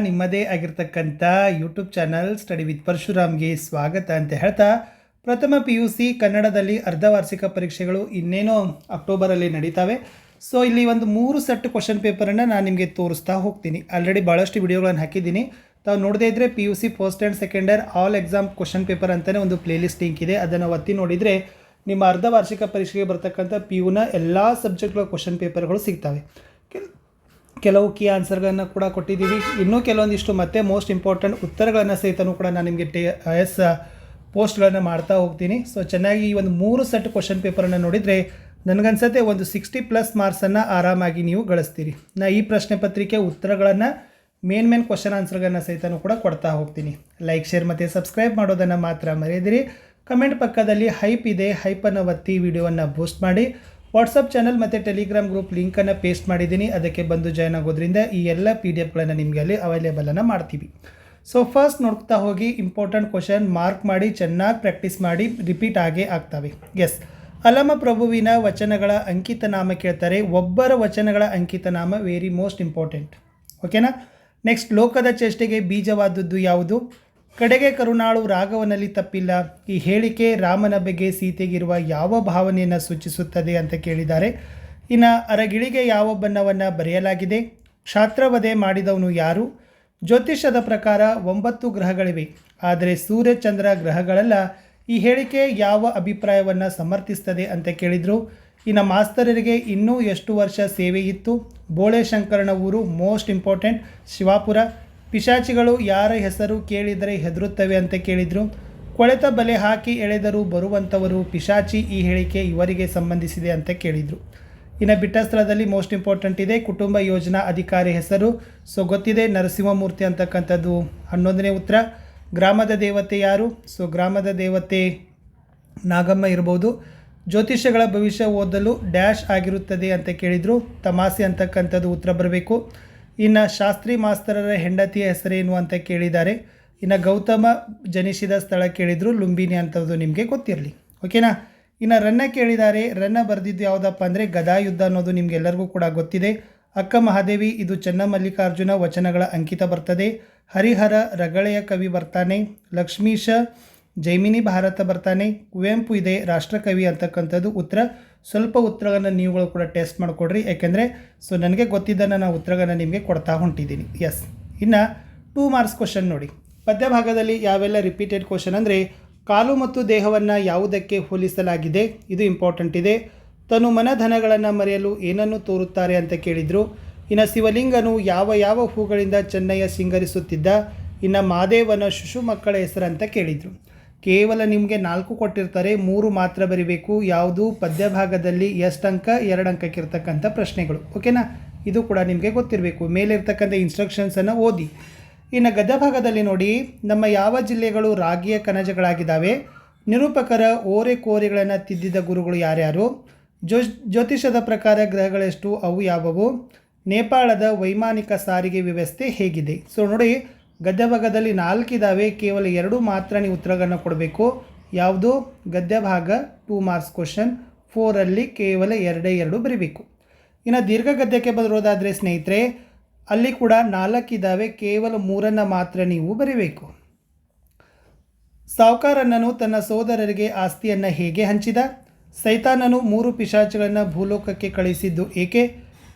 ನಿಮ್ಮದೇ ಆಗಿರ್ತಕ್ಕಂಥ YouTube channel study with ಪರಶುರಾಮ್ಗೆ ಸ್ವಾಗತ ಅಂತ ಹೇಳ್ತಾ, ಪ್ರಥಮ PUC ಕನ್ನಡದಲ್ಲಿ ಅರ್ಧವಾರ್ಷಿಕ ಪರೀಕ್ಷೆಗಳು ಇನ್ನೇನೋ ಅಕ್ಟೋಬರಲ್ಲಿ ನಡೀತಾವೆ. ಸೊ ಇಲ್ಲಿ ಒಂದು 3 ಸೆಟ್ ಕ್ವಶನ್ ಪೇಪರನ್ನು ನಾನು ನಿಮಗೆ ತೋರಿಸ್ತಾ ಹೋಗ್ತೀನಿ. ಆಲ್ರೆಡಿ ಭಾಳಷ್ಟು ವಿಡಿಯೋಗಳನ್ನು ಹಾಕಿದ್ದೀನಿ. ತಾವು ನೋಡದೇ ಇದ್ದರೆ PUC first and second year all exam question paper ಅಂತಲೇ ಒಂದು ಪ್ಲೇಲಿಸ್ಟ್ ಲಿಂಕ್ ಇದೆ. ಅದನ್ನು ಒತ್ತಿ ನೋಡಿದರೆ ನಿಮ್ಮ ಅರ್ಧವಾರ್ಷಿಕ ಪರೀಕ್ಷೆಗೆ ಬರ್ತಕ್ಕಂಥ PUನ ಎಲ್ಲ ಸಬ್ಜೆಕ್ಟ್ಗಳ ಕ್ವಶನ್ ಪೇಪರ್ಗಳು ಸಿಗ್ತವೆ. ಕೆಲವು ಕೀ ಆನ್ಸರ್ಗಳನ್ನು ಕೂಡ ಕೊಟ್ಟಿದ್ದೀವಿ. ಇನ್ನೂ ಕೆಲವೊಂದಿಷ್ಟು ಮತ್ತೆ ಮೋಸ್ಟ್ ಇಂಪಾರ್ಟೆಂಟ್ ಉತ್ತರಗಳನ್ನು ಸಹಿತನೂ ಕೂಡ ನಾನು ನಿಮಗೆ ಪೋಸ್ಟ್ಗಳನ್ನು ಮಾಡ್ತಾ ಹೋಗ್ತೀನಿ. ಸೊ ಚೆನ್ನಾಗಿ ಈ ಒಂದು 3 ಸೆಟ್ ಕ್ವಶನ್ ಪೇಪರನ್ನು ನೋಡಿದರೆ ನನಗನ್ಸುತ್ತೆ ಒಂದು 60+ ಮಾರ್ಕ್ಸನ್ನು ಆರಾಮಾಗಿ ನೀವು ಗಳಿಸ್ತೀರಿ. ಈ ಪ್ರಶ್ನೆ ಪತ್ರಿಕೆ ಉತ್ತರಗಳನ್ನು ಮೇನ್ ಕ್ವಶನ್ ಆನ್ಸರ್ಗಳನ್ನು ಸಹಿತನೂ ಕೂಡ ಕೊಡ್ತಾ ಹೋಗ್ತೀನಿ. ಲೈಕ್, ಶೇರ್ ಮತ್ತು ಸಬ್ಸ್ಕ್ರೈಬ್ ಮಾಡೋದನ್ನು ಮಾತ್ರ ಮರೆಯದಿರಿ. ಕಮೆಂಟ್ ಪಕ್ಕದಲ್ಲಿ ಹೈಪ್ ಇದೆ, ಹೈಪನ್ನು ಒತ್ತಿ ವಿಡಿಯೋವನ್ನು ಬೂಸ್ಟ್ ಮಾಡಿ. ವಾಟ್ಸಪ್ ಚಾನಲ್ ಮತ್ತು ಟೆಲಿಗ್ರಾಮ್ ಗ್ರೂಪ್ ಲಿಂಕನ್ನು ಪೇಸ್ಟ್ ಮಾಡಿದ್ದೀನಿ. ಅದಕ್ಕೆ ಬಂದು ಜಾಯ್ನ್ ಆಗೋದ್ರಿಂದ ಈ ಎಲ್ಲ PDF ನಿಮಗೆ ಅಲ್ಲಿ ಅವೈಲೇಬಲನ್ನು ಮಾಡ್ತೀವಿ. ಸೊ ಫಸ್ಟ್ ನೋಡ್ತಾ ಹೋಗಿ ಇಂಪಾರ್ಟೆಂಟ್ ಕ್ವಶನ್ ಮಾರ್ಕ್ ಮಾಡಿ, ಚೆನ್ನಾಗಿ ಪ್ರಾಕ್ಟೀಸ್ ಮಾಡಿ, ರಿಪೀಟ್ ಆಗೇ ಆಗ್ತವೆ. ಎಸ್, ಅಲಮ ಪ್ರಭುವಿನ ವಚನಗಳ ಅಂಕಿತ ನಾಮ ಕೇಳ್ತಾರೆ. ಒಬ್ಬರ ವಚನಗಳ ಅಂಕಿತ ನಾಮ ವೆರಿ ಮೋಸ್ಟ್ ಇಂಪಾರ್ಟೆಂಟ್. ಓಕೆನಾ. ನೆಕ್ಸ್ಟ್, ಲೋಕದ ಚೇಷ್ಟೆಗೆ ಬೀಜವಾದದ್ದು ಯಾವುದು? ಕಡೆಗೆ ಕರುಣಾಳು ರಾಘವನಲ್ಲಿ ತಪ್ಪಿಲ್ಲ. ಈ ಹೇಳಿಕೆ ರಾಮನ ಬಗ್ಗೆ ಸೀತೆಗಿರುವ ಯಾವ ಭಾವನೆಯನ್ನು ಸೂಚಿಸುತ್ತದೆ ಅಂತ ಕೇಳಿದ್ದಾರೆ. ಇನ್ನು ಅರಗಿಳಿಗೆ ಯಾವ ಬಣ್ಣವನ್ನು ಬರೆಯಲಾಗಿದೆ? ಕ್ಷಾತ್ರವಧೆ ಮಾಡಿದವನು ಯಾರು? ಜ್ಯೋತಿಷದ ಪ್ರಕಾರ 9 ಗ್ರಹಗಳಿವೆ, ಆದರೆ ಸೂರ್ಯ ಚಂದ್ರ ಗ್ರಹಗಳಲ್ಲ. ಈ ಹೇಳಿಕೆ ಯಾವ ಅಭಿಪ್ರಾಯವನ್ನು ಸಮರ್ಥಿಸ್ತದೆ ಅಂತ ಕೇಳಿದರು. ಇನ್ನು ಮಾಸ್ತರರಿಗೆ ಇನ್ನೂ ಎಷ್ಟು ವರ್ಷ ಸೇವೆ ಇತ್ತು? ಬೋಳೆ ಶಂಕರನ ಊರು ಮೋಸ್ಟ್ ಇಂಪಾರ್ಟೆಂಟ್, ಶಿವಾಪುರ. ಪಿಶಾಚಿಗಳು ಯಾರ ಹೆಸರು ಕೇಳಿದರೆ ಹೆದರುತ್ತವೆ ಅಂತ ಕೇಳಿದರು. ಕೊಳೆತ ಬಲೆ ಹಾಕಿ ಎಳೆದರೂ ಬರುವಂಥವರು ಪಿಶಾಚಿ. ಈ ಹೇಳಿಕೆ ಇವರಿಗೆ ಸಂಬಂಧಿಸಿದೆ ಅಂತ ಕೇಳಿದರು. ಇನ್ನು ಬಿಟ್ಟ ಸ್ಥಳದಲ್ಲಿ ಮೋಸ್ಟ್ ಇಂಪಾರ್ಟೆಂಟ್ ಇದೆ, ಕುಟುಂಬ ಯೋಜನಾ ಅಧಿಕಾರಿ ಹೆಸರು. ಸೊ ಗೊತ್ತಿದೆ, ನರಸಿಂಹಮೂರ್ತಿ ಅಂತಕ್ಕಂಥದ್ದು 11ನೇ ಉತ್ತರ. ಗ್ರಾಮದ ದೇವತೆ ಯಾರು? ಸೊ ಗ್ರಾಮದ ದೇವತೆ ನಾಗಮ್ಮ ಇರ್ಬೋದು. ಜ್ಯೋತಿಷ್ಯಗಳ ಭವಿಷ್ಯ ಓದಲು ಡ್ಯಾಶ್ ಆಗಿರುತ್ತದೆ ಅಂತ ಕೇಳಿದರು. ತಮಾಸೆ ಅಂತಕ್ಕಂಥದ್ದು ಉತ್ತರ ಬರಬೇಕು. ಇನ್ನು ಶಾಸ್ತ್ರಿ ಮಾಸ್ತರರ ಹೆಂಡತಿಯ ಹೆಸರೇನು ಅಂತ ಕೇಳಿದ್ದಾರೆ. ಇನ್ನು ಗೌತಮ ಜನಿಸಿದ ಸ್ಥಳ ಕೇಳಿದರು, ಲುಂಬಿನಿ ಅಂಥದ್ದು ನಿಮಗೆ ಗೊತ್ತಿರಲಿ. ಓಕೆನಾ. ಇನ್ನು ರನ್ನ ಕೇಳಿದ್ದಾರೆ. ರನ್ನ ಬರೆದಿದ್ದು ಯಾವುದಪ್ಪ ಅಂದರೆ ಗದಾಯುದ್ಧ ಅನ್ನೋದು ನಿಮಗೆಲ್ಲರಿಗೂ ಕೂಡ ಗೊತ್ತಿದೆ. ಅಕ್ಕ ಮಹಾದೇವಿ, ಇದು ಚನ್ನಮಲ್ಲಿಕಾರ್ಜುನ ವಚನಗಳ ಅಂಕಿತ ಬರ್ತದೆ. ಹರಿಹರ ರಗಳೆಯ ಕವಿ ಬರ್ತಾನೆ. ಲಕ್ಷ್ಮೀಶ ಜೈಮಿನಿ ಭಾರತ ಬರ್ತಾನೆ. ಕುವೆಂಪು ಇದೆ ರಾಷ್ಟ್ರಕವಿ ಅಂತಕ್ಕಂಥದ್ದು ಉತ್ತರ. ಸ್ವಲ್ಪ ಉತ್ತರಗಳನ್ನು ನೀವುಗಳು ಕೂಡ ಟೆಸ್ಟ್ ಮಾಡಿಕೊಡ್ರಿ, ಯಾಕೆಂದರೆ ಸೊ ನನಗೆ ಗೊತ್ತಿದ್ದನ್ನು ನಾನು ಉತ್ತರಗಳನ್ನು ನಿಮಗೆ ಕೊಡ್ತಾ ಹೊಂಟಿದ್ದೀನಿ. ಎಸ್, ಇನ್ನು 2 ಮಾರ್ಕ್ಸ್ ಕ್ವಶನ್ ನೋಡಿ. ಪದ್ಯ ಭಾಗದಲ್ಲಿ ಯಾವೆಲ್ಲ ರಿಪೀಟೆಡ್ ಕ್ವಶನ್ ಅಂದರೆ, ಕಾಲು ಮತ್ತು ದೇಹವನ್ನು ಯಾವುದಕ್ಕೆ ಹೋಲಿಸಲಾಗಿದೆ? ಇದು ಇಂಪಾರ್ಟೆಂಟ್ ಇದೆ. ತನು ಮನಧನಗಳನ್ನು ಮರೆಯಲು ಏನನ್ನು ತೋರುತ್ತಾರೆ ಅಂತ ಕೇಳಿದರು. ಇನ್ನು ಶಿವಲಿಂಗನು ಯಾವ ಹೂಗಳಿಂದ ಚೆನ್ನಯ್ಯ ಸಿಂಗರಿಸುತ್ತಿದ್ದ? ಇನ್ನು ಮಾದೇವನ ಶಿಶು ಮಕ್ಕಳ ಹೆಸರು ಅಂತ ಕೇಳಿದರು. ಕೇವಲ ನಿಮಗೆ 4 ಕೊಟ್ಟಿರ್ತಾರೆ, 3 ಮಾತ್ರ ಬರೀಬೇಕು. ಯಾವುದು ಪದ್ಯ ಭಾಗದಲ್ಲಿ ಎಷ್ಟು ಅಂಕ? 2 ಅಂಕಕ್ಕೆ ಇರ್ತಕ್ಕಂಥ ಪ್ರಶ್ನೆಗಳು. ಓಕೆನಾ. ಇದು ಕೂಡ ನಿಮಗೆ ಗೊತ್ತಿರಬೇಕು. ಮೇಲಿರ್ತಕ್ಕಂಥ ಇನ್ಸ್ಟ್ರಕ್ಷನ್ಸನ್ನು ಓದಿ. ಇನ್ನು ಗದ್ಯ ಭಾಗದಲ್ಲಿ ನೋಡಿ, ನಮ್ಮ ಯಾವ ಜಿಲ್ಲೆಗಳು ರಾಗಿಯ ಕಣಜಗಳಾಗಿದ್ದಾವೆ? ನಿರೂಪಕರ ಓರೆ ಕೋರೆಗಳನ್ನು ತಿದ್ದಿದ ಗುರುಗಳು ಯಾರ್ಯಾರು? ಜ್ಯೋತಿಷದ ಪ್ರಕಾರ ಗ್ರಹಗಳೆಷ್ಟು? ಅವು ಯಾವುವು? ನೇಪಾಳದ ವೈಮಾನಿಕ ಸಾರಿಗೆ ವ್ಯವಸ್ಥೆ ಹೇಗಿದೆ? ಸೊ ನೋಡಿ, ಗದ್ಯ ಭಾಗದಲ್ಲಿ 4 ಇದ್ದಾವೆ, ಕೇವಲ 2 ಮಾತ್ರ ನೀವು ಉತ್ತರಗಳನ್ನು ಕೊಡಬೇಕು. ಯಾವುದು? ಗದ್ಯ ಭಾಗ 2 ಮಾರ್ಕ್ಸ್ ಕ್ವಶನ್. 4ರಲ್ಲಿ ಕೇವಲ 2 ಬರೀಬೇಕು. ಇನ್ನು ದೀರ್ಘ ಗದ್ಯಕ್ಕೆ ಬರೋದಾದರೆ ಸ್ನೇಹಿತರೆ, ಅಲ್ಲಿ ಕೂಡ 4 ಇದ್ದಾವೆ, ಕೇವಲ 3 ಮಾತ್ರ ನೀವು ಬರೀಬೇಕು. ಸಾವುಕಾರನನ್ನು ತನ್ನ ಸೋದರರಿಗೆ ಆಸ್ತಿಯನ್ನು ಹೇಗೆ ಹಂಚಿದ? ಸೈತಾನನು 3 ಪಿಶಾಚಿಗಳನ್ನು ಭೂಲೋಕಕ್ಕೆ ಕಳಿಸಿದ್ದು ಏಕೆ?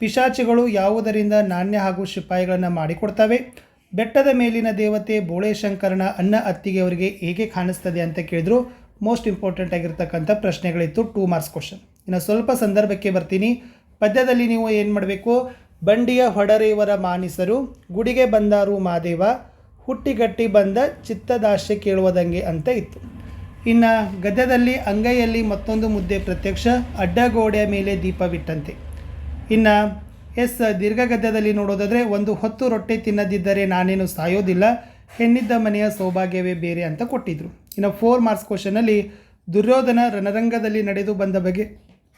ಪಿಶಾಚಿಗಳು ಯಾವುದರಿಂದ ನಾಣ್ಯ ಹಾಗೂ ಶಿಪಾಯಿಗಳನ್ನು ಮಾಡಿಕೊಡ್ತವೆ? ಬೆಟ್ಟದ ಮೇಲಿನ ದೇವತೆ ಬೋಳೆ ಶಂಕರನ ಅನ್ನ ಅತ್ತಿಗೆಯವರಿಗೆ ಹೇಗೆ ಕಾಣಿಸ್ತದೆ ಅಂತ ಕೇಳಿದ್ರು. ಮೋಸ್ಟ್ ಇಂಪಾರ್ಟೆಂಟ್ ಆಗಿರ್ತಕ್ಕಂಥ ಪ್ರಶ್ನೆಗಳಿತ್ತು. 2 ಮಾರ್ಕ್ಸ್ ಕ್ವಶನ್. ಇನ್ನು ಸ್ವಲ್ಪ ಸಂದರ್ಭಕ್ಕೆ ಬರ್ತೀನಿ. ಪದ್ಯದಲ್ಲಿ ನೀವು ಏನು ಮಾಡಬೇಕು? ಬಂಡಿಯ ಹೊಡರೇವರ ಮಾನಿಸರು, ಗುಡಿಗೆ ಬಂದಾರು ಮಾದೇವ, ಹುಟ್ಟಿಗಟ್ಟಿ ಬಂದ ಚಿತ್ತದಾಶೆ ಕೇಳುವುದಂಗೆ ಅಂತ ಇತ್ತು. ಇನ್ನು ಗದ್ಯದಲ್ಲಿ ಅಂಗೈಯಲ್ಲಿ ಮತ್ತೊಂದು ಮುದ್ದೆ ಪ್ರತ್ಯಕ್ಷ, ಅಡ್ಡಗೋಡೆಯ ಮೇಲೆ ದೀಪವಿಟ್ಟಂತೆ. ಇನ್ನು ದೀರ್ಘ ಗದ್ಯದಲ್ಲಿ ನೋಡೋದಾದರೆ, ಒಂದು ಹೊತ್ತು ರೊಟ್ಟೆ ತಿನ್ನದಿದ್ದರೆ ನಾನೇನು ಸಾಯೋದಿಲ್ಲ, ಹೆಣ್ಣಿದ್ದ ಮನೆಯ ಸೌಭಾಗ್ಯವೇ ಬೇರೆ ಅಂತ ಕೊಟ್ಟಿದ್ರು. ಇನ್ನು 4 ಮಾರ್ಕ್ಸ್ ಕ್ವಶನಲ್ಲಿ ದುರ್ಯೋಧನ ರಣರಂಗದಲ್ಲಿ ನಡೆದು ಬಂದ ಬಗ್ಗೆ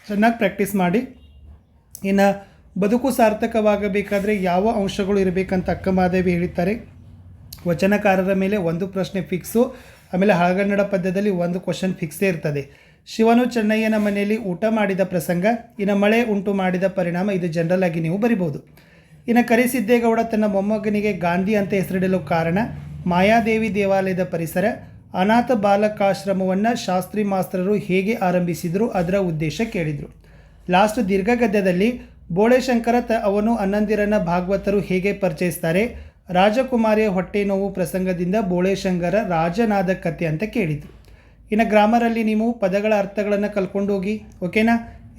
ಚೆನ್ನಾಗಿ ಪ್ರಾಕ್ಟೀಸ್ ಮಾಡಿ. ಇನ್ನು ಬದುಕು ಸಾರ್ಥಕವಾಗಬೇಕಾದ್ರೆ ಯಾವ ಅಂಶಗಳು ಇರಬೇಕಂತ ಅಕ್ಕ ಮಹಾದೇವಿ ಹೇಳ್ತಾರೆ. ವಚನಕಾರರ ಮೇಲೆ 1 ಪ್ರಶ್ನೆ ಫಿಕ್ಸು. ಆಮೇಲೆ ಹಳಗನ್ನಡ ಪದ್ಯದಲ್ಲಿ 1 ಕ್ವಶನ್ ಫಿಕ್ಸೇ ಇರ್ತದೆ. ಶಿವನು ಚೆನ್ನಯ್ಯನ ಮನೆಯಲ್ಲಿ ಊಟ ಮಾಡಿದ ಪ್ರಸಂಗ. ಇನ್ನು ಮಳೆ ಉಂಟು ಮಾಡಿದ ಪರಿಣಾಮ. ಇದು ಜನರಲ್ ಆಗಿ ನೀವು ಬರಿಬೋದು. ಇನ್ನು ಕರಿಸಿದ್ದೇಗೌಡ ತನ್ನ ಮೊಮ್ಮಗನಿಗೆ ಗಾಂಧಿ ಅಂತ ಹೆಸರಿಡಲು ಕಾರಣ ಮಾಯಾದೇವಿ ದೇವಾಲಯದ ಪರಿಸರ, ಅನಾಥ ಬಾಲಕಾಶ್ರಮವನ್ನು ಶಾಸ್ತ್ರಿ ಮಾಸ್ತರರು ಹೇಗೆ ಆರಂಭಿಸಿದರು, ಅದರ ಉದ್ದೇಶ ಕೇಳಿದರು. ಲಾಸ್ಟ್ ದೀರ್ಘ ಗದ್ಯದಲ್ಲಿ ಬೋಳೆಶಂಕರ ಅವನು ಅಣ್ಣಂದಿರನ್ನ ಭಾಗವತರು ಹೇಗೆ ಪರಿಚಯಿಸ್ತಾರೆ, ರಾಜಕುಮಾರಿಯ ಹೊಟ್ಟೆ ನೋವು ಪ್ರಸಂಗದಿಂದ ಬೋಳೆಶಂಕರ ರಾಜನಾದ ಕಥೆ ಅಂತ ಕೇಳಿದರು. ಇನ್ನು ಗ್ರಾಮರಲ್ಲಿ ನೀವು ಪದಗಳ ಅರ್ಥಗಳನ್ನು ಕಲ್ಕೊಂಡು ಹೋಗಿ, ಓಕೆನಾ.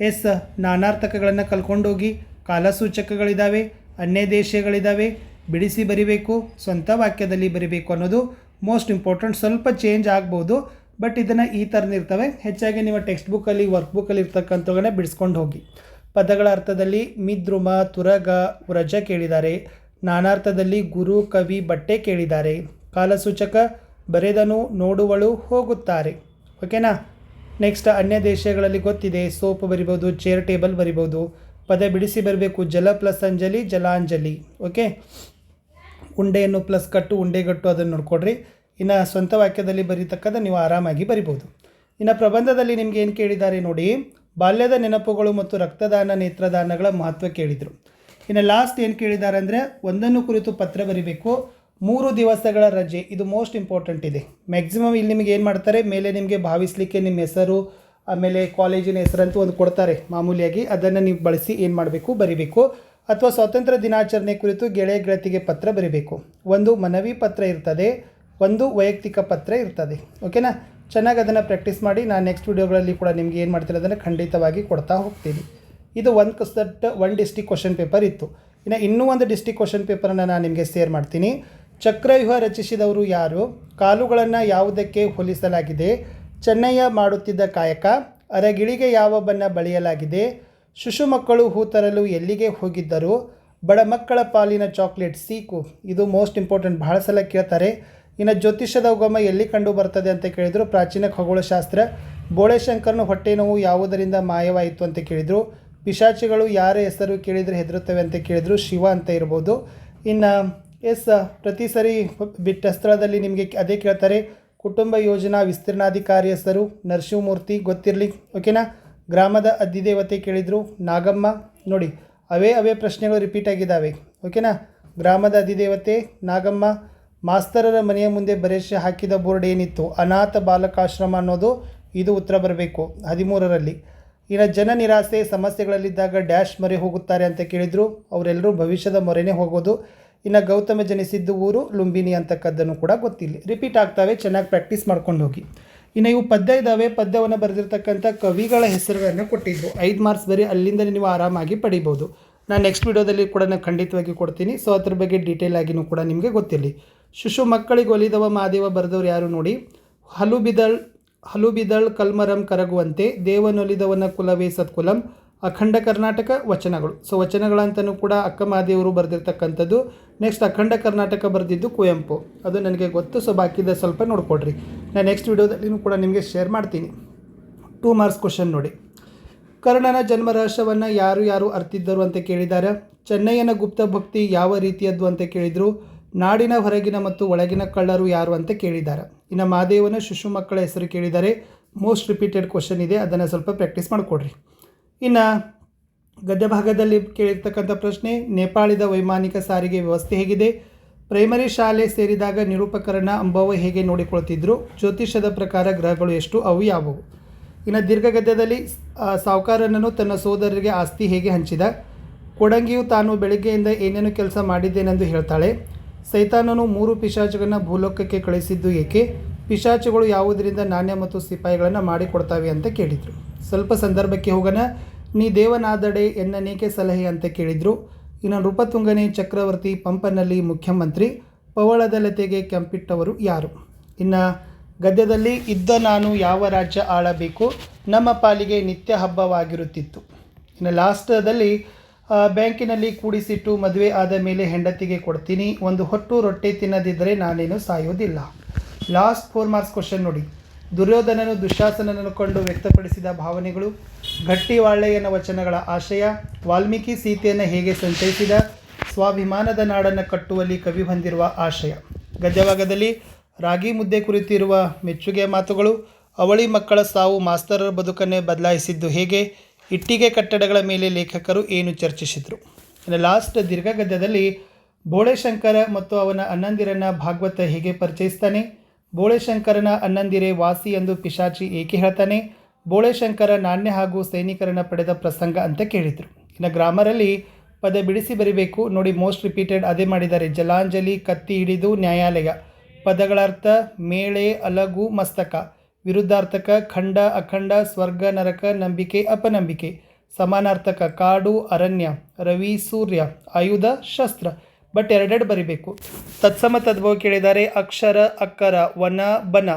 ಎಸ್, ನಾನಾರ್ಥಕಗಳನ್ನು ಕಲ್ಕೊಂಡು ಹೋಗಿ. ಕಾಲಸೂಚಕಗಳಿದ್ದಾವೆ, ಅನ್ಯದೇಶಗಳಿದ್ದಾವೆ, ಬಿಡಿಸಿ ಬರಿಬೇಕು, ಸ್ವಂತ ವಾಕ್ಯದಲ್ಲಿ ಬರಿಬೇಕು ಅನ್ನೋದು ಮೋಸ್ಟ್ ಇಂಪಾರ್ಟೆಂಟ್. ಸ್ವಲ್ಪ ಚೇಂಜ್ ಆಗ್ಬೋದು, ಬಟ್ ಇದನ್ನು ಈ ಥರನಿರ್ತವೆ. ಹೆಚ್ಚಾಗಿ ನಿಮ್ಮ ಟೆಕ್ಸ್ಟ್ ಬುಕ್ಕಲ್ಲಿ ವರ್ಕ್ ಬುಕ್ಕಲ್ಲಿ ಇರ್ತಕ್ಕಂಥವನ್ನ ಬಿಡಿಸ್ಕೊಂಡು ಹೋಗಿ. ಪದಗಳ ಅರ್ಥದಲ್ಲಿ ಮಿದ್ರುಮ, ತುರಗ, ವ್ರಜ ಕೇಳಿದ್ದಾರೆ. ನಾನಾರ್ಥದಲ್ಲಿ ಗುರು, ಕವಿ, ಬಟ್ಟೆ ಕೇಳಿದ್ದಾರೆ. ಕಾಲಸೂಚಕ ಬರೆದನು, ನೋಡುವಳು, ಹೋಗುತ್ತಾರೆ. ಓಕೆನಾ. ನೆಕ್ಸ್ಟ್ ಅನ್ಯ ದೇಶಗಳಲ್ಲಿ ಗೊತ್ತಿದೆ, ಸೋಪ್ ಬರಿಬೋದು, ಚೇರ್ ಟೇಬಲ್ ಬರಿಬೋದು. ಪದ ಬಿಡಿಸಿ ಬರಬೇಕು, ಜಲ ಪ್ಲಸ್ ಅಂಜಲಿ, ಜಲಾಂಜಲಿ. ಓಕೆ. ಉಂಡೆಯನ್ನು ಪ್ಲಸ್ ಕಟ್ಟು, ಉಂಡೆಗಟ್ಟು, ಅದನ್ನು ನೋಡ್ಕೊಡ್ರಿ. ಇನ್ನು ಸ್ವಂತ ವಾಕ್ಯದಲ್ಲಿ ಬರೀತಕ್ಕಂಥ ನೀವು ಆರಾಮಾಗಿ ಬರಿಬೋದು. ಇನ್ನು ಪ್ರಬಂಧದಲ್ಲಿ ನಿಮ್ಗೆ ಏನು ಕೇಳಿದ್ದಾರೆ ನೋಡಿ, ಬಾಲ್ಯದ ನೆನಪುಗಳು ಮತ್ತು ರಕ್ತದಾನ, ನೇತ್ರದಾನಗಳ ಮಹತ್ವ ಕೇಳಿದರು. ಇನ್ನು ಲಾಸ್ಟ್ ಏನು ಕೇಳಿದ್ದಾರೆ ಅಂದರೆ, ಒಂದನ್ನು ಕುರಿತು ಪತ್ರ ಬರಿಬೇಕು, 3 ದಿವಸಗಳ ರಜೆ. ಇದು ಮೋಸ್ಟ್ ಇಂಪಾರ್ಟೆಂಟ್ ಇದೆ. ಮ್ಯಾಕ್ಸಿಮಮ್ ಇಲ್ಲಿ ನಿಮಗೆ ಏನು ಮಾಡ್ತಾರೆ, ಮೇಲೆ ನಿಮಗೆ ಭಾವಿಸಲಿಕ್ಕೆ ನಿಮ್ಮ ಹೆಸರು, ಆಮೇಲೆ ಕಾಲೇಜಿನ ಹೆಸರಂತೂ ಒಂದು ಕೊಡ್ತಾರೆ ಮಾಮೂಲಿಯಾಗಿ. ಅದನ್ನು ನೀವು ಬಳಸಿ ಏನು ಮಾಡಬೇಕು, ಬರಿಬೇಕು. ಅಥವಾ ಸ್ವಾತಂತ್ರ್ಯ ದಿನಾಚರಣೆ ಕುರಿತು ಗೆಳೆಯ ಗೆಳತಿಗೆ ಪತ್ರ ಬರಿಬೇಕು. ಒಂದು ಮನವಿ ಪತ್ರ ಇರ್ತದೆ, ಒಂದು ವೈಯಕ್ತಿಕ ಪತ್ರ ಇರ್ತದೆ. ಓಕೆನಾ. ಚೆನ್ನಾಗಿ ಅದನ್ನು ಪ್ರಾಕ್ಟೀಸ್ ಮಾಡಿ. ನಾನು ನೆಕ್ಸ್ಟ್ ವೀಡಿಯೋಗಳಲ್ಲಿ ಕೂಡ ನಿಮಗೆ ಏನು ಮಾಡ್ತೀನಿ ಅದನ್ನು ಖಂಡಿತವಾಗಿ ಕೊಡ್ತಾ ಹೋಗ್ತೀನಿ. ಇದು ಒಂದು ಡಿಸ್ಟಿಕ್ ಕ್ವಶನ್ ಪೇಪರ್ ಇತ್ತು. ಇನ್ನೂ ಒಂದು ಡಿಸ್ಟಿಕ್ ಕ್ವಶನ್ ಪೇಪರನ್ನು ನಾನು ನಿಮಗೆ ಶೇರ್ ಮಾಡ್ತೀನಿ. ಚಕ್ರವ್ಯೂಹ ರಚಿಸಿದವರು ಯಾರು, ಕಾಲುಗಳನ್ನು ಯಾವುದಕ್ಕೆ ಹೋಲಿಸಲಾಗಿದೆ, ಚೆನ್ನಯ್ಯ ಮಾಡುತ್ತಿದ್ದ ಕಾಯಕ, ಅರಗಿಳಿಗೆ ಯಾವ ಬಣ್ಣ ಬಳಿಯಲಾಗಿದೆ, ಶಿಶು ಮಕ್ಕಳು ಹೂ ತರಲು ಎಲ್ಲಿಗೆ ಹೋಗಿದ್ದರು, ಬಡ ಮಕ್ಕಳ ಪಾಲಿನ ಚಾಕ್ಲೇಟ್ ಸೀಕು. ಇದು ಮೋಸ್ಟ್ ಇಂಪಾರ್ಟೆಂಟ್, ಬಹಳ ಸಲ ಕೇಳ್ತಾರೆ. ಇನ್ನು ಜ್ಯೋತಿಷ್ಯದ ಉಗಮ ಎಲ್ಲಿ ಕಂಡು ಬರ್ತದೆ ಅಂತ ಕೇಳಿದರು, ಪ್ರಾಚೀನ ಖಗೋಳಶಾಸ್ತ್ರ. ಬೋಳೆಶಂಕರನ ಹೊಟ್ಟೆ ನೋವು ಯಾವುದರಿಂದ ಮಾಯವಾಯಿತು ಅಂತ ಕೇಳಿದರು. ಪಿಶಾಚಿಗಳು ಯಾರ ಹೆಸರು ಕೇಳಿದರೆ ಹೆದರುತ್ತವೆ ಅಂತ ಕೇಳಿದರು, ಶಿವ ಅಂತ ಇರ್ಬೋದು. ಇನ್ನು ಎಸ್, ಪ್ರತಿ ಸರಿ ಬಿಟ್ಟ ಸ್ಥಳದಲ್ಲಿ ನಿಮಗೆ ಅದೇ ಕೇಳ್ತಾರೆ. ಕುಟುಂಬ ಯೋಜನಾ ವಿಸ್ತೀರ್ಣಾಧಿಕಾರಿ ಹೆಸರು ನರಸಿಂಹಮೂರ್ತಿ, ಗೊತ್ತಿರಲಿ. ಓಕೆನಾ. ಗ್ರಾಮದ ಅಧಿದೇವತೆ ಕೇಳಿದರು, ನಾಗಮ್ಮ. ನೋಡಿ, ಅವೇ ಪ್ರಶ್ನೆಗಳು ರಿಪೀಟ್ ಆಗಿದ್ದಾವೆ. ಓಕೆನಾ. ಗ್ರಾಮದ ಅಧಿದೇವತೆ ನಾಗಮ್ಮ. ಮಾಸ್ತರರ ಮನೆಯ ಮುಂದೆ ಬರೆಸಿ ಹಾಕಿದ ಬೋರ್ಡ್ ಏನಿತ್ತು, ಅನಾಥ ಬಾಲಕಾಶ್ರಮ ಅನ್ನೋದು. ಇದು ಉತ್ತರ ಬರಬೇಕು 13ರಲ್ಲಿ. ಇನ್ನು ಜನ ನಿರಾಸೆ, ಸಮಸ್ಯೆಗಳಲ್ಲಿದ್ದಾಗ ಡ್ಯಾಶ್ ಮೊರೆ ಹೋಗುತ್ತಾರೆ ಅಂತ ಕೇಳಿದರು. ಅವರೆಲ್ಲರೂ ಭವಿಷ್ಯದ ಮೊರೆನೇ ಹೋಗೋದು. ಇನ್ನು ಗೌತಮ ಜನಿಸಿದ್ದು ಊರು ಲುಂಬಿನಿ ಅಂತಕ್ಕದ್ದನ್ನು ಕೂಡ ಗೊತ್ತಿಲ್ಲ. ರಿಪೀಟ್ ಆಗ್ತವೆ, ಚೆನ್ನಾಗಿ ಪ್ರಾಕ್ಟೀಸ್ ಮಾಡ್ಕೊಂಡು ಹೋಗಿ. ಇನ್ನು ಇವು ಪದ್ಯ ಇದ್ದಾವೆ. ಪದ್ಯವನ್ನು ಬರೆದಿರ್ತಕ್ಕಂಥ ಕವಿಗಳ ಹೆಸರುಗಳನ್ನು ಕೊಟ್ಟಿದ್ದು 5 ಮಾರ್ಕ್ಸ್ ಬರೀ, ಅಲ್ಲಿಂದ ನೀವು ಆರಾಮಾಗಿ ಪಡಿಬೋದು. ನಾನು ನೆಕ್ಸ್ಟ್ ವಿಡಿಯೋದಲ್ಲಿ ಕೂಡ ನಾನು ಖಂಡಿತವಾಗಿ ಕೊಡ್ತೀನಿ. ಸೊ ಅದ್ರ ಬಗ್ಗೆ ಡೀಟೇಲ್ ಆಗಿನೂ ಕೂಡ ನಿಮಗೆ ಗೊತ್ತಿರಲಿ. ಶಿಶು ಮಕ್ಕಳಿಗೆ ಒಲಿದವ ಮಾದೇವ ಬರೆದವ್ರು ಯಾರು ನೋಡಿ, ಹಲುಬಿದಳ್ ಕಲ್ಮರಂ ಕರಗುವಂತೆ, ದೇವನೊಲಿದವನ ಕುಲವೇ ಸತ್ಕುಲಂ, ಅಖಂಡ ಕರ್ನಾಟಕ ವಚನಗಳು. ಸೊ ವಚನಗಳಂತಲೂ ಕೂಡ ಅಕ್ಕ ಮಹಾದೇವರು ಬರೆದಿರ್ತಕ್ಕಂಥದ್ದು. ನೆಕ್ಸ್ಟ್ ಅಖಂಡ ಕರ್ನಾಟಕ ಬರೆದಿದ್ದು ಕುವೆಂಪು, ಅದು ನನಗೆ ಗೊತ್ತು. ಸೊ ಬಾಕಿದ ಸ್ವಲ್ಪ ನೋಡ್ಕೊಡ್ರಿ. ನಾನು ನೆಕ್ಸ್ಟ್ ವಿಡಿಯೋದಲ್ಲಿ ಕೂಡ ನಿಮಗೆ ಶೇರ್ ಮಾಡ್ತೀನಿ. 2 ಮಾರ್ಕ್ಸ್ ಕ್ವಶನ್ ನೋಡಿ. ಕರ್ಣನ ಜನ್ಮ ರಹಸ್ಯವನ್ನು ಯಾರು ಅರ್ತಿದ್ದರು ಅಂತ ಕೇಳಿದ್ದಾರೆ. ಚೆನ್ನಯ್ಯನ ಗುಪ್ತ ಭಕ್ತಿ ಯಾವ ರೀತಿಯದ್ದು ಅಂತ ಕೇಳಿದರು. ನಾಡಿನ ಹೊರಗಿನ ಮತ್ತು ಒಳಗಿನ ಕಳ್ಳರು ಯಾರು ಅಂತ ಕೇಳಿದ್ದಾರೆ. ಇನ್ನು ಮಹಾದೇವನ ಶಿಶು ಮಕ್ಕಳ ಹೆಸರು ಕೇಳಿದ್ದಾರೆ. ಮೋಸ್ಟ್ ರಿಪೀಟೆಡ್ ಕ್ವಶನ್ ಇದೆ, ಅದನ್ನು ಸ್ವಲ್ಪ ಪ್ರಾಕ್ಟೀಸ್ ಮಾಡಿಕೊಡ್ರಿ. ಇನ್ನು ಗದ್ಯ ಭಾಗದಲ್ಲಿ ಕೇಳಿರ್ತಕ್ಕಂಥ ಪ್ರಶ್ನೆ, ನೇಪಾಳದ ವೈಮಾನಿಕ ಸಾರಿಗೆ ವ್ಯವಸ್ಥೆ ಹೇಗಿದೆ, ಪ್ರೈಮರಿ ಶಾಲೆ ಸೇರಿದಾಗ ನಿರೂಪಕರಣ ಅಂಬವ ಹೇಗೆ ನೋಡಿಕೊಳ್ತಿದ್ರು, ಜ್ಯೋತಿಷ್ಯದ ಪ್ರಕಾರ ಗ್ರಹಗಳು ಎಷ್ಟು, ಅವು ಯಾವುವು. ಇನ್ನು ದೀರ್ಘ ಗದ್ಯದಲ್ಲಿ ಸಾಹುಕಾರನನ್ನು ತನ್ನ ಸೋದರರಿಗೆ ಆಸ್ತಿ ಹೇಗೆ ಹಂಚಿದ, ಕೊಡಂಗಿಯು ತಾನು ಬೆಳಗ್ಗೆಯಿಂದ ಏನೇನು ಕೆಲಸ ಮಾಡಿದ್ದೇನೆಂದು ಹೇಳ್ತಾಳೆ, ಸೈತಾನನು 3 ಪಿಶಾಚುಗಳನ್ನು ಭೂಲೋಕಕ್ಕೆ ಕಳಿಸಿದ್ದು ಏಕೆ, ಪಿಶಾಚುಗಳು ಯಾವುದರಿಂದ ನಾಣ್ಯ ಮತ್ತು ಸಿಪಾಯಿಗಳನ್ನು ಮಾಡಿಕೊಡ್ತಾವೆ ಅಂತ ಕೇಳಿದರು. ಸ್ವಲ್ಪ ಸಂದರ್ಭಕ್ಕೆ ಹೋಗೋಣ. ನೀ ದೇವನಾದಡೆ ಎನ್ನನೇಕೆ ಸಲಹೆ ಅಂತ ಕೇಳಿದರು. ಇನ್ನು ನೃಪತುಂಗನೇ ಚಕ್ರವರ್ತಿ, ಪಂಪನಲ್ಲಿ ಮುಖ್ಯಮಂತ್ರಿ, ಪವಳದ ಲತೆಗೆ ಕೆಂಪಿಟ್ಟವರು ಯಾರು. ಇನ್ನು ಗದ್ಯದಲ್ಲಿ ಇದ್ದ ನಾನು ಯಾವ ರಾಜ್ಯ ಆಳಬೇಕು, ನಮ್ಮ ಪಾಲಿಗೆ ನಿತ್ಯ ಹಬ್ಬವಾಗಿರುತ್ತಿತ್ತು. ಇನ್ನು ಲಾಸ್ಟದಲ್ಲಿ ಬ್ಯಾಂಕಿನಲ್ಲಿ ಕೂಡಿಸಿಟ್ಟು ಮದುವೆ ಆದ ಮೇಲೆ ಹೆಂಡತಿಗೆ ಕೊಡ್ತೀನಿ, ಒಂದು ಹೊಟ್ಟು ರೊಟ್ಟೆ ತಿನ್ನದಿದ್ದರೆ ನಾನೇನು ಸಾಯೋದಿಲ್ಲ. ಲಾಸ್ಟ್ 4 ಮಾರ್ಕ್ಸ್ ಕ್ವಶನ್ ನೋಡಿ. ದುರ್ಯೋಧನನು ದುಶ್ಯಾಸನನನ್ನು ಕಂಡು ವ್ಯಕ್ತಪಡಿಸಿದ ಭಾವನೆಗಳು, ಗಟ್ಟಿ ವಾಳ್ಳೆಯನ ವಚನಗಳ ಆಶಯ, ವಾಲ್ಮೀಕಿ ಸೀತೆಯನ್ನು ಹೇಗೆ ಸಂಚಯಿಸಿದ, ಸ್ವಾಭಿಮಾನದ ನಾಡನ್ನು ಕಟ್ಟುವಲ್ಲಿ ಕವಿ ಹೊಂದಿರುವ ಆಶಯ. ಗದ್ಯಭಾಗದಲ್ಲಿ ರಾಗಿ ಮುದ್ದೆ ಕುರಿತಿರುವ ಮೆಚ್ಚುಗೆಯ ಮಾತುಗಳು, ಅವಳಿ ಮಕ್ಕಳ ಸಾವು ಮಾಸ್ತರರ ಬದುಕನ್ನೇ ಬದಲಾಯಿಸಿದ್ದು ಹೇಗೆ, ಇಟ್ಟಿಗೆ ಕಟ್ಟಡಗಳ ಮೇಲೆ ಲೇಖಕರು ಏನು ಚರ್ಚಿಸಿದರು. ಇನ್ನು ಲಾಸ್ಟ್ ದೀರ್ಘ ಗದ್ಯದಲ್ಲಿ ಬೋಳೆಶಂಕರ ಮತ್ತು ಅವನ ಅಣ್ಣಂದಿರನ್ನ ಭಾಗವತ ಹೇಗೆ ಪರಿಚಯಿಸ್ತಾನೆ, ಬೋಳೆಶಂಕರನ ಅಣ್ಣಂದಿರೇ ವಾಸಿ ಎಂದು ಪಿಶಾಚಿ ಏಕೆ ಹೇಳ್ತಾನೆ, ಬೋಳೆಶಂಕರ ನಾಣ್ಯ ಹಾಗೂ ಸೈನಿಕರನ್ನು ಪಡೆದ ಪ್ರಸಂಗ ಅಂತ ಕೇಳಿದರು. ಇನ್ನು ಗ್ರಾಮರಲ್ಲಿ ಪದ ಬಿಡಿಸಿ ಬರಿಬೇಕು ನೋಡಿ. ಮೋಸ್ಟ್ ರಿಪೀಟೆಡ್ ಅದೇ ಮಾಡಿದ್ದಾರೆ. ಜಲಾಂಜಲಿ, ಕತ್ತಿ ಹಿಡಿದು, ನ್ಯಾಯಾಲಯ. ಪದಗಳ ಅರ್ಥ ಮೇಳೆ, ಅಲಗು, ಮಸ್ತಕ. ವಿರುದ್ಧಾರ್ಥಕ ಖಂಡ, ಅಖಂಡ, ಸ್ವರ್ಗ, ನರಕ, ನಂಬಿಕೆ, ಅಪನಂಬಿಕೆ. ಸಮಾನಾರ್ಥಕ ಕಾಡು, ಅರಣ್ಯ, ರವಿ, ಸೂರ್ಯ, ಆಯುಧ, ಶಸ್ತ್ರ. ಬಟ್ ಎರಡೆರಡು ಬರಿಬೇಕು. ತತ್ಸಮ ತದ್ಭವ ಕೇಳಿದ್ದಾರೆ. ಅಕ್ಷರ, ಅಕ್ಕರ, ವನ, ಬನ.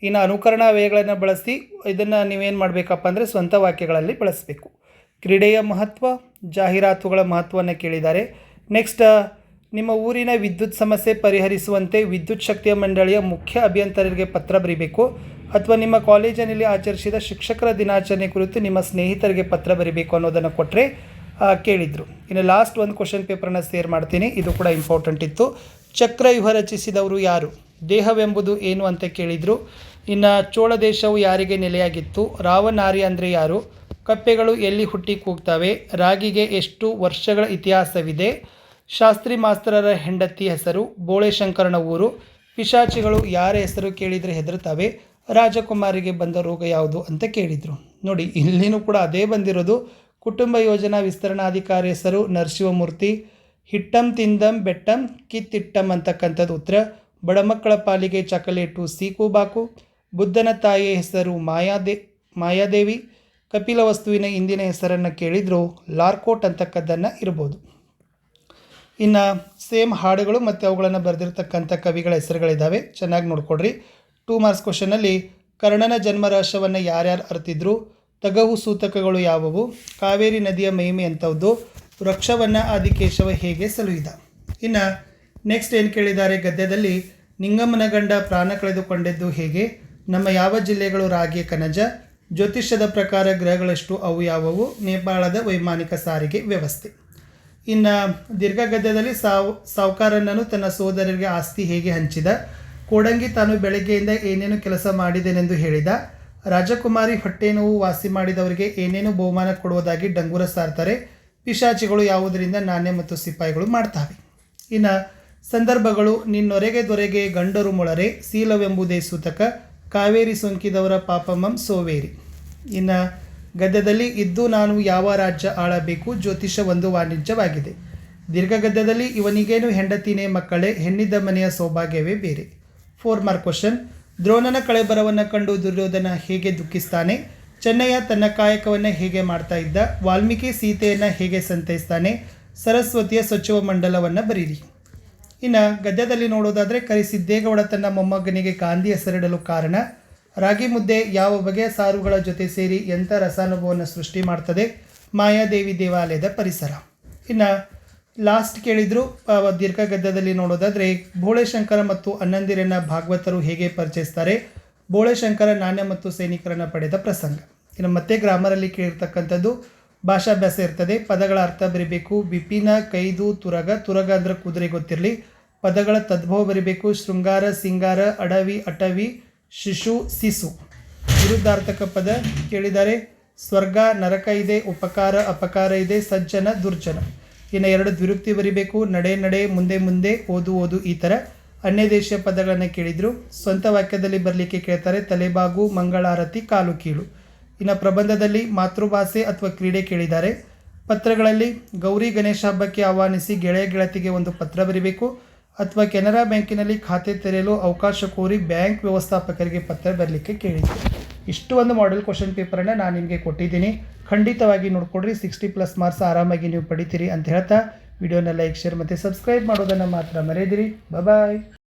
ಇನ್ನು ಅನುಕರಣ ವ್ಯಯಗಳನ್ನು ಬಳಸಿ ಇದನ್ನು ನೀವೇನು ಮಾಡಬೇಕಪ್ಪ ಅಂದರೆ ಸ್ವಂತ ವಾಕ್ಯಗಳಲ್ಲಿ ಬಳಸಬೇಕು. ಕ್ರೀಡೆಯ ಮಹತ್ವ, ಜಾಹೀರಾತುಗಳ ಮಹತ್ವವನ್ನು ಕೇಳಿದ್ದಾರೆ. ನೆಕ್ಸ್ಟ್ ನಿಮ್ಮ ಊರಿನ ವಿದ್ಯುತ್ ಸಮಸ್ಯೆ ಪರಿಹರಿಸುವಂತೆ ವಿದ್ಯುತ್ ಶಕ್ತಿಯ ಮಂಡಳಿಯ ಮುಖ್ಯ ಅಭಿಯಂತರರಿಗೆ ಪತ್ರ ಬರೀಬೇಕು, ಅಥವಾ ನಿಮ್ಮ ಕಾಲೇಜಿನಲ್ಲಿ ಆಚರಿಸಿದ ಶಿಕ್ಷಕರ ದಿನಾಚರಣೆ ಕುರಿತು ನಿಮ್ಮ ಸ್ನೇಹಿತರಿಗೆ ಪತ್ರ ಬರೀಬೇಕು ಅನ್ನೋದನ್ನು ಕೊಟ್ಟರೆ ಕೇಳಿದರು. ಇನ್ನು ಲಾಸ್ಟ್ ಒಂದು ಕ್ವಶನ್ ಪೇಪರನ್ನು ಶೇರ್ ಮಾಡ್ತೀನಿ, ಇದು ಕೂಡ ಇಂಪಾರ್ಟೆಂಟ್ ಇತ್ತು. ಚಕ್ರವ್ಯೂಹ ರಚಿಸಿದವರು ಯಾರು, ದೇಹವೆಂಬುದು ಏನು ಅಂತ ಕೇಳಿದರು. ಇನ್ನು ಚೋಳ ದೇಶವು ಯಾರಿಗೆ ನೆಲೆಯಾಗಿತ್ತು, ರಾವನಾರಿ ಅಂದರೆ ಯಾರು, ಕಪ್ಪೆಗಳು ಎಲ್ಲಿ ಹುಟ್ಟಿ ಕೂಗ್ತವೆ, ರಾಗಿಗೆ ಎಷ್ಟು ವರ್ಷಗಳ ಇತಿಹಾಸವಿದೆ, ಶಾಸ್ತ್ರಿ ಮಾಸ್ತರರ ಹೆಂಡತಿ ಹೆಸರು, ಬೋಳೆಶಂಕರನ ಊರು, ಪಿಶಾಚಿಗಳು ಯಾರ ಹೆಸರು ಕೇಳಿದರೆ ಹೆದರುತ್ತವೆ, ರಾಜಕುಮಾರಿಗೆ ಬಂದ ರೋಗ ಯಾವುದು ಅಂತ ಕೇಳಿದರು. ನೋಡಿ ಇಲ್ಲಿನೂ ಕೂಡ ಅದೇ ಬಂದಿರೋದು. ಕುಟುಂಬ ಯೋಜನಾ ವಿಸ್ತರಣಾಧಿಕಾರಿ ಹೆಸರು ನರಸಿಂಹಮೂರ್ತಿ. ಹಿಟ್ಟಂ ತಿಂದಂ ಬೆಟ್ಟಂ ಕಿತ್ತಿಟ್ಟಂ ಅಂತಕ್ಕಂಥದ್ದು ಉತ್ತರ. ಬಡಮಕ್ಕಳ ಪಾಲಿಗೆ ಚಾಕಲೇಟು ಸೀಕುಬಾಕು. ಬುದ್ಧನ ತಾಯಿಯ ಹೆಸರು ಮಾಯಾದೇವಿ. ಕಪಿಲ ವಸ್ತುವಿನ ಇಂದಿನ ಹೆಸರನ್ನು ಕೇಳಿದ್ರು ಲಾರ್ಕೋಟ್ ಅಂತಕ್ಕದ್ದನ್ನು ಇರ್ಬೋದು. ಇನ್ನು ಸೇಮ್ ಹಾಡುಗಳು ಮತ್ತು ಅವುಗಳನ್ನು ಬರೆದಿರ್ತಕ್ಕಂಥ ಕವಿಗಳ ಹೆಸರುಗಳಿದ್ದಾವೆ, ಚೆನ್ನಾಗಿ ನೋಡ್ಕೊಡ್ರಿ. 2 ಮಾರ್ಕ್ಸ್ ಕ್ವಶನಲ್ಲಿ ಕರ್ಣನ ಜನ್ಮರಹಸ್ಯವನ್ನು ಯಾರ್ಯಾರು ಅರ್ತಿದ್ರು, ತಗವು ಸೂತಕಗಳು ಯಾವುವು, ಕಾವೇರಿ ನದಿಯ ಮಹಿಮೆ ಅಂಥದ್ದು, ವೃಕ್ಷವನ್ನು ಆದಿಕೇಶವ ಹೇಗೆ ಸಲುಹಿದ. ಇನ್ನು ನೆಕ್ಸ್ಟ್ ಏನು ಕೇಳಿದ್ದಾರೆ ಗದ್ಯದಲ್ಲಿ, ನಿಂಗಮ್ಮನ ಗಂಡ ಪ್ರಾಣ ಕಳೆದುಕೊಂಡದ್ದು ಹೇಗೆ, ನಮ್ಮ ಯಾವ ಜಿಲ್ಲೆಗಳು ರಾಗಿ ಕನಜ, ಜ್ಯೋತಿಷ್ಯದ ಪ್ರಕಾರ ಗ್ರಹಗಳೆಷ್ಟು ಅವು ಯಾವುವು, ನೇಪಾಳದ ವೈಮಾನಿಕ ಸಾರಿಗೆ ವ್ಯವಸ್ಥೆ. ಇನ್ನು ದೀರ್ಘ ಗದ್ಯದಲ್ಲಿ ಸಾವುಕಾರನನ್ನು ತನ್ನ ಸೋದರರಿಗೆ ಆಸ್ತಿ ಹೇಗೆ ಹಂಚಿದ, ಕೋಡಂಗಿ ತಾನು ಬೆಳಗ್ಗೆಯಿಂದ ಏನೇನು ಕೆಲಸ ಮಾಡಿದೆನೆಂದು ಹೇಳಿದ, ರಾಜಕುಮಾರಿ ಹೊಟ್ಟೆ ನೋವು ವಾಸಿ ಮಾಡಿದವರಿಗೆ ಏನೇನು ಬಹುಮಾನ ಕೊಡುವುದಾಗಿ ಡಂಗೂರ ಸಾರ್ತಾರೆ, ಪಿಶಾಚಿಗಳು ಯಾವುದರಿಂದ ನಾಣ್ಯ ಮತ್ತು ಸಿಪಾಯಿಗಳು ಮಾಡ್ತಾವೆ. ಇನ್ನು ಸಂದರ್ಭಗಳು, ನಿನ್ನೊರೆಗೆ ದೊರೆಗೆ ಗಂಡರು ಮೊಳರೆ, ಶೀಲವೆಂಬುದೇ ಸೂತಕ, ಕಾವೇರಿ ಸೋಂಕಿದವರ ಪಾಪಮಂ ಸೋವೇರಿ. ಇನ್ನು ಗದ್ಯದಲ್ಲಿ ಇದ್ದು ನಾನು ಯಾವ ರಾಜ್ಯ ಆಳಬೇಕು, ಜ್ಯೋತಿಷ ಒಂದು ವಾಣಿಜ್ಯವಾಗಿದೆ. ದೀರ್ಘ ಗದ್ಯದಲ್ಲಿ ಇವನಿಗೇನು ಹೆಂಡತಿನೇ ಮಕ್ಕಳೇ, ಹೆಣ್ಣಿದ್ದ ಮನೆಯ ಸೌಭಾಗ್ಯವೇ ಬೇರೆ. 4 ಮಾರ್ಕ್ ಕ್ವಶನ್, ದ್ರೋಣನ ಕಳೆಬರವನ್ನು ಕಂಡು ದುರ್ಯೋಧನ ಹೇಗೆ ದುಃಖಿಸ್ತಾನೆ, ಚೆನ್ನಯ್ಯ ತನ್ನ ಕಾಯಕವನ್ನು ಹೇಗೆ ಮಾಡ್ತಾ ಇದ್ದ, ವಾಲ್ಮೀಕಿ ಸೀತೆಯನ್ನು ಹೇಗೆ ಸಂತೈಸ್ತಾನೆ, ಸರಸ್ವತಿಯ ಸಚಿವ ಮಂಡಲವನ್ನು ಬರೀರಿ. ಇನ್ನು ಗದ್ಯದಲ್ಲಿ ನೋಡೋದಾದರೆ ಕರಿಸಿದ್ದೇಗೌಡ ತನ್ನ ಮೊಮ್ಮಗನಿಗೆ ಗಾಂಧಿ ಹೆಸರಿಡಲು ಕಾರಣ, ರಾಗಿ ಮುದ್ದೆ ಯಾವ ಬಗೆಯ ಸಾರುಗಳ ಜೊತೆ ಸೇರಿ ಎಂಥ ರಸಾನುಭವವನ್ನು ಸೃಷ್ಟಿ ಮಾಡ್ತದೆ, ಮಾಯಾದೇವಿ ದೇವಾಲಯದ ಪರಿಸರ. ಇನ್ನು ಲಾಸ್ಟ್ ಕೇಳಿದರು ದೀರ್ಘ ಗದ್ಯದಲ್ಲಿ ನೋಡೋದಾದರೆ ಬೋಳೆಶಂಕರ ಮತ್ತು ಅಣ್ಣಂದಿರನ್ನ ಭಾಗವತರು ಹೇಗೆ ಪರಿಚಯಿಸ್ತಾರೆ, ಬೋಳೆಶಂಕರ ನಾಣ್ಯ ಮತ್ತು ಸೈನಿಕರನ್ನು ಪಡೆದ ಪ್ರಸಂಗ. ಇನ್ನು ಮತ್ತೆ ಗ್ರಾಮರಲ್ಲಿ ಕೇಳಿರ್ತಕ್ಕಂಥದ್ದು ಭಾಷಾಭ್ಯಾಸ ಇರ್ತದೆ. ಪದಗಳ ಅರ್ಥ ಬರಿಬೇಕು. ಬಿಪಿನ, ಕೈದು, ತುರಗ. ತುರಗ ಅಂದರೆ ಕುದುರೆ ಗೊತ್ತಿರಲಿ. ಪದಗಳ ತದ್ಭವ ಬರಿಬೇಕು. ಶೃಂಗಾರ, ಸಿಂಗಾರ, ಅಡವಿ, ಅಟವಿ, ಶಿಶು, ಸಿಸು. ವಿರುದ್ಧಾರ್ಥಕ ಪದ ಕೇಳಿದ್ದಾರೆ. ಸ್ವರ್ಗ, ನರಕ ಇದೆ, ಉಪಕಾರ, ಅಪಕಾರ ಇದೆ, ಸಜ್ಜನ, ದುರ್ಜನ. ಇನ್ನು 2 ದ್ವಿರುಕ್ತಿ ಬರಿಬೇಕು. ನಡೆ ನಡೆ, ಮುಂದೆ ಮುಂದೆ, ಓದು ಓದು, ಈ ಥರ. ಅನ್ಯ ದೇಶೀಯ ಪದಗಳನ್ನು ಕೇಳಿದರು. ಸ್ವಂತ ವಾಕ್ಯದಲ್ಲಿ ಬರಲಿಕ್ಕೆ ಕೇಳ್ತಾರೆ. ತಲೆಬಾಗು, ಮಂಗಳಾರತಿ, ಕಾಲು ಕೀಳು. ಇನ್ನು ಪ್ರಬಂಧದಲ್ಲಿ ಮಾತೃಭಾಷೆ ಅಥವಾ ಕ್ರೀಡೆ ಕೇಳಿದ್ದಾರೆ. ಪತ್ರಗಳಲ್ಲಿ ಗೌರಿ ಗಣೇಶ ಹಬ್ಬಕ್ಕೆ ಆಹ್ವಾನಿಸಿ ಗೆಳೆಯ ಗೆಳತಿಗೆ ಒಂದು ಪತ್ರ ಬರೀಬೇಕು, ಅಥವಾ ಕೆನರಾ ಬ್ಯಾಂಕಿನಲ್ಲಿ ಖಾತೆ ತೆರೆಯಲು ಅವಕಾಶ ಕೋರಿ ಬ್ಯಾಂಕ್ ವ್ಯವಸ್ಥಾಪಕರಿಗೆ ಪತ್ರ ಬರಲಿಕ್ಕೆ ಕೇಳಿದರು. ಇಷ್ಟು ಒಂದು ಮಾಡೆಲ್ ಕ್ವಶನ್ ಪೇಪರನ್ನು ನಾನು ನಿಮಗೆ ಕೊಟ್ಟಿದ್ದೀನಿ. ಖಂಡಿತವಾಗಿ ನೋಡ್ಕೊಡ್ರಿ. 60+ ಮಾರ್ಕ್ಸ್ ಆರಾಮಾಗಿ ನೀವು ಪಡಿತೀರಿ ಅಂತ ಹೇಳ್ತಾ ವಿಡಿಯೋನ ಲೈಕ್, ಶೇರ್ ಮತ್ತು ಸಬ್ಸ್ಕ್ರೈಬ್ ಮಾಡೋದನ್ನು ಮಾತ್ರ ಮರೆಯದಿರಿ. ಬಾಯ್.